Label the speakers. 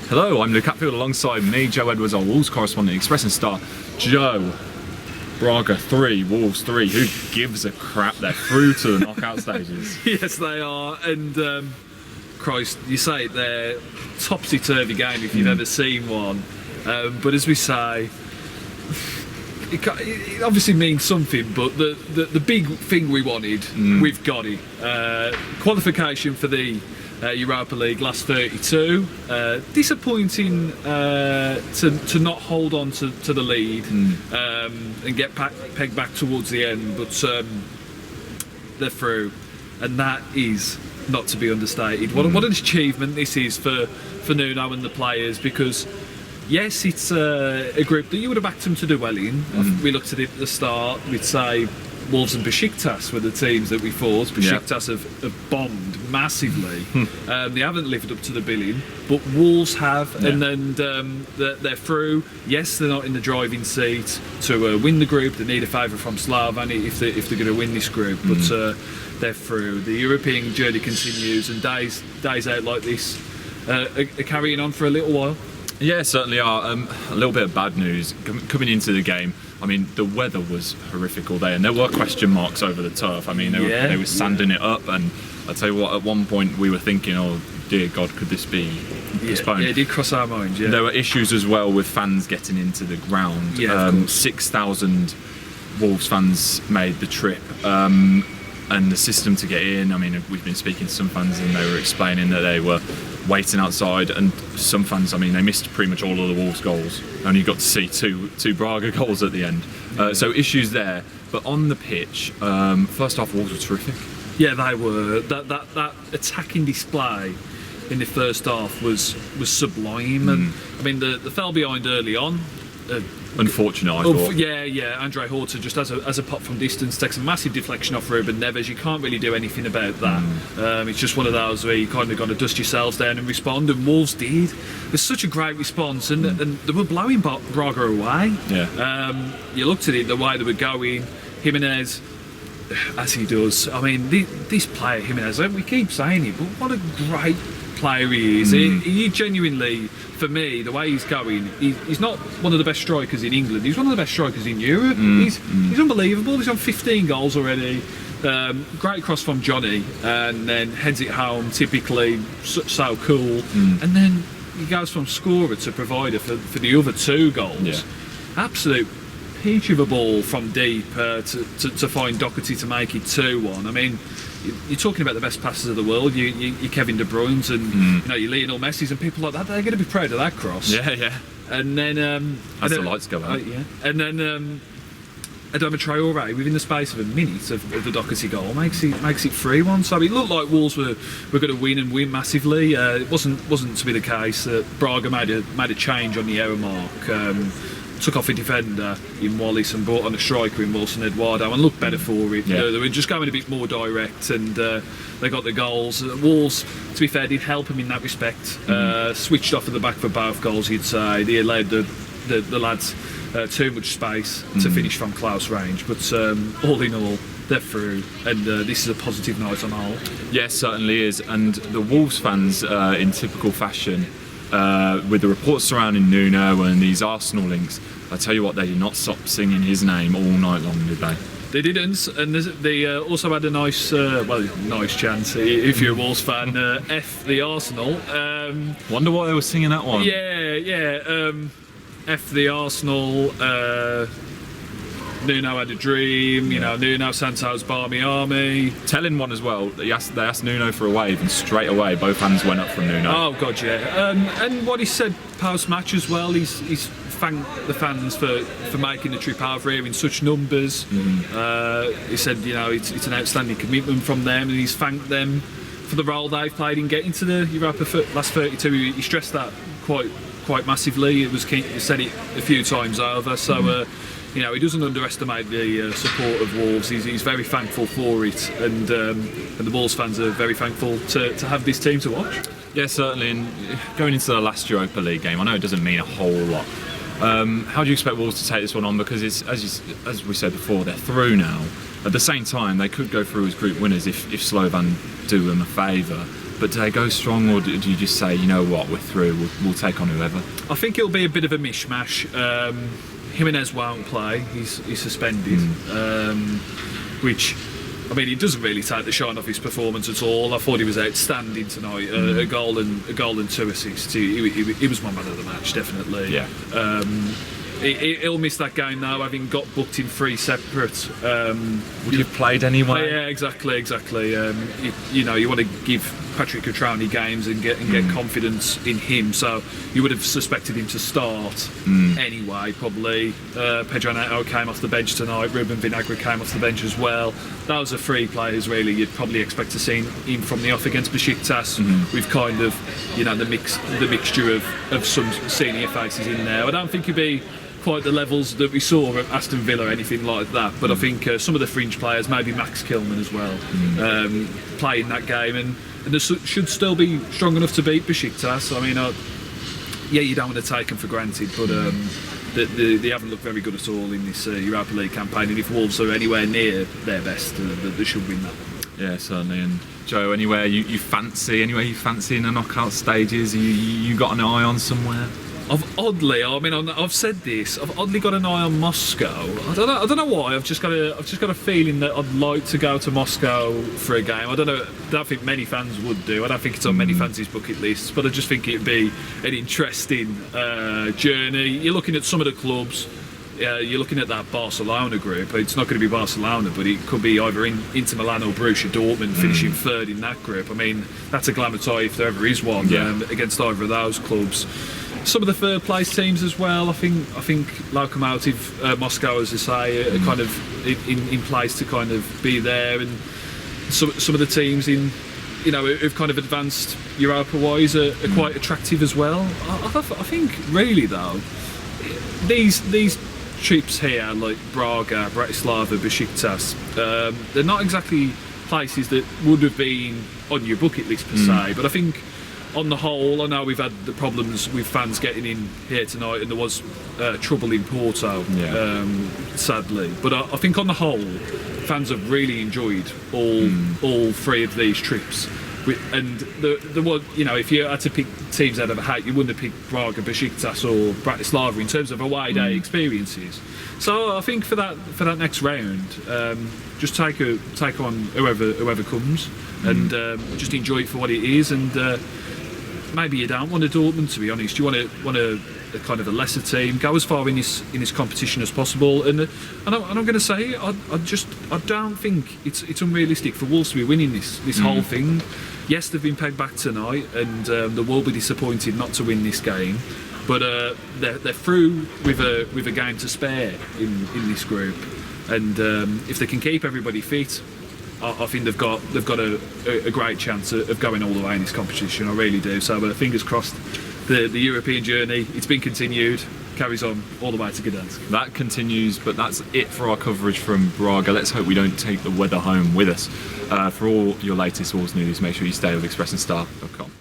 Speaker 1: Hello, I'm Luke Hatfield, alongside me, Joe Edwards, our Wolves correspondent, Express and Star. Joe, Braga 3, Wolves 3, who gives a crap? They're through to the knockout stages.
Speaker 2: Yes, they are, and Christ, you say they're topsy-turvy game if you've ever seen one, but as we say, it obviously means something, but the big thing we wanted, we've got it. Qualification for the Europa League last 32. Disappointing to not hold on to the lead and get pegged back towards the end, but they're through, and that is not to be understated. What an achievement this is for Nuno and the players, because yes, it's a group that you would have backed them to do well in. We looked at it at the start, we'd say Wolves and Besiktas were the teams that we thought. Besiktas have bombed massively. They haven't lived up to the billing, but Wolves have, and then they're through. Yes, they're not in the driving seat to win the group. They need a favour from Slavani if they're going to win this group, but they're through. The European journey continues, and days out like this are carrying on for a little while.
Speaker 1: Yeah, certainly are. A little bit of bad news coming into the game. I mean, the weather was horrific all day, and there were question marks over the turf. I mean, they were sanding it up, and I tell you what, at one point we were thinking, oh dear God, could this be postponed?
Speaker 2: Yeah, it did cross our minds. Yeah,
Speaker 1: there were issues as well with fans getting into the ground. 6,000 Wolves fans made the trip. And the system to get in, I mean, we've been speaking to some fans and they were explaining that they were waiting outside, and some fans, I mean, they missed pretty much all of the Wolves goals. Only got to see two Braga goals at the end. So issues there. But on the pitch, first half Wolves were terrific.
Speaker 2: Yeah, they were. That attacking display in the first half was sublime. And I mean, they fell behind early on.
Speaker 1: Unfortunate, I thought.
Speaker 2: Yeah. Andre Horta just as a pop from distance takes a massive deflection off Ruben Neves. You can't really do anything about that. It's just one of those where you kind of got to dust yourselves down and respond. And Wolves did. It was such a great response, and they were blowing Braga away. Yeah. You looked at it, the way they were going. Jimenez, as he does. I mean, this player Jimenez. We keep saying it, but what a great player he is. He genuinely, for me, the way he's going, he's not one of the best strikers in England. He's one of the best strikers in Europe. He's unbelievable. He's on 15 goals already. Great cross from Johnny, and then heads it home. Typically, so cool. And then he goes from scorer to provider for the other two goals. Yeah. Absolute peach of a ball from deep to find Doherty to make it 2-1. I mean, you're talking about the best passers of the world. You Kevin De Bruyne's and you Lionel Messi's and people like that. They're going to be proud of that cross.
Speaker 1: Yeah.
Speaker 2: And then
Speaker 1: as the lights go out.
Speaker 2: And then Adama Traore, within the space of a minute of the Doherty goal, makes it 3-1. So it looked like Wolves were going to win and win massively. It wasn't to be the case. Braga made a change on the hour mark. Took off a defender in Wallace and brought on a striker in Wilson Eduardo, and looked better for it. They were just going a bit more direct, and they got the goals. Wolves, to be fair, did help them in that respect. Switched off at the back for both goals, you'd say. They allowed the lads too much space to finish from close range, but all in all, they're through, and this is a positive night on the whole.
Speaker 1: Yes, certainly is. And the Wolves fans, in typical fashion, with the reports surrounding Nuno and these Arsenal links, I tell you what, they did not stop singing his name all night long, did they?
Speaker 2: They didn't, and they also had a nice chance, if you're a Wolves fan, F the Arsenal.
Speaker 1: Wonder why they were singing that one.
Speaker 2: F the Arsenal, Nuno had a dream, Nuno Santos Barmy Army.
Speaker 1: Telling one as well, they asked Nuno for a wave, and straight away both hands went up from Nuno.
Speaker 2: Oh God, yeah. And what he said post-match as well, he's thanked the fans for making the trip over here in such numbers. He said, it's an outstanding commitment from them, and he's thanked them for the role they've played in getting to the Europa last 32. He stressed that quite massively. He said it a few times over. So. He doesn't underestimate the support of Wolves. He's very thankful for it, and the Wolves fans are very thankful to have this team to watch.
Speaker 1: Yeah, certainly. And going into the last Europa League game, I know it doesn't mean a whole lot. How do you expect Wolves to take this one on? Because it's, as we said before, they're through now. At the same time, they could go through as group winners if Slovan do them a favour. But do they go strong, or do you just say, you know what, we're through, we'll take on whoever?
Speaker 2: I think it'll be a bit of a mishmash. Jimenez won't play; he's suspended, which. I mean, he doesn't really take the shine off his performance at all. I thought he was outstanding tonight. A goal and 2 assists. He was my man of the match, definitely.
Speaker 1: Yeah.
Speaker 2: He'll miss that game now, having got booked in 3 separate.
Speaker 1: Would you have played anyway?
Speaker 2: Yeah, exactly. You know, you want to give Patrick Cutrone games and get confidence in him. So you would have suspected him to start anyway, probably. Pedro Neto came off the bench tonight. Ruben Vinagre came off the bench as well. Those are 3 players really you'd probably expect to see him from the off against Besiktas. With kind of, you know, the mixture of some senior faces in there. I don't think he'd be quite the levels that we saw at Aston Villa or anything like that, but I think some of the fringe players, maybe Max Kilman as well, playing that game, and they should still be strong enough to beat Besiktas. I mean, yeah, you don't want to take them for granted, but they haven't looked very good at all in this Europa League campaign, and if Wolves are anywhere near their best, they should win that.
Speaker 1: Yeah, certainly. And Joe, anywhere you fancy in the knockout stages, you got an eye on somewhere?
Speaker 2: I've said this. I've oddly got an eye on Moscow. I don't know why. I've just got a feeling that I'd like to go to Moscow for a game. I don't think many fans would do. I don't think it's on many fans' bucket lists. But I just think it'd be an interesting journey. You're looking at some of the clubs. You're looking at that Barcelona group. It's not going to be Barcelona, but it could be either Inter Milan or Borussia Dortmund finishing 3rd in that group. I mean, that's a glamour tie if there ever is one against either of those clubs. Some of the 3rd place teams as well. I think Lokomotiv Moscow, as I say, are kind of in place to kind of be there, and some of the teams in, you know, who've kind of advanced Europa-wise are quite attractive as well. I think really though, these trips here, like Braga, Bratislava, Besiktas, they're not exactly places that would have been on your bucket list per se, but I think on the whole, I know we've had the problems with fans getting in here tonight, and there was trouble in Porto, sadly. But I think on the whole, fans have really enjoyed all 3 of these trips. And the one, you know, if you had to pick teams out of a hat, you wouldn't have picked Braga, Besiktas or Bratislava in terms of away day experiences. So I think for that next round, just take on whoever comes, and just enjoy it for what it is. And maybe you don't want a Dortmund, to be honest. You want a kind of a lesser team. Go as far in this competition as possible. And I'm going to say, I don't think it's unrealistic for Wolves to be winning this whole thing. Yes, they've been pegged back tonight, and they will be disappointed not to win this game. But they're through with a game to spare in this group, and if they can keep everybody fit, I think they've got a great chance of going all the way in this competition. I really do. So fingers crossed. The European journey, it's been continued, carries on all the way to Gdansk.
Speaker 1: That continues, but that's it for our coverage from Braga. Let's hope we don't take the weather home with us. For all your latest Wolves news, make sure you stay with expressandStar.com.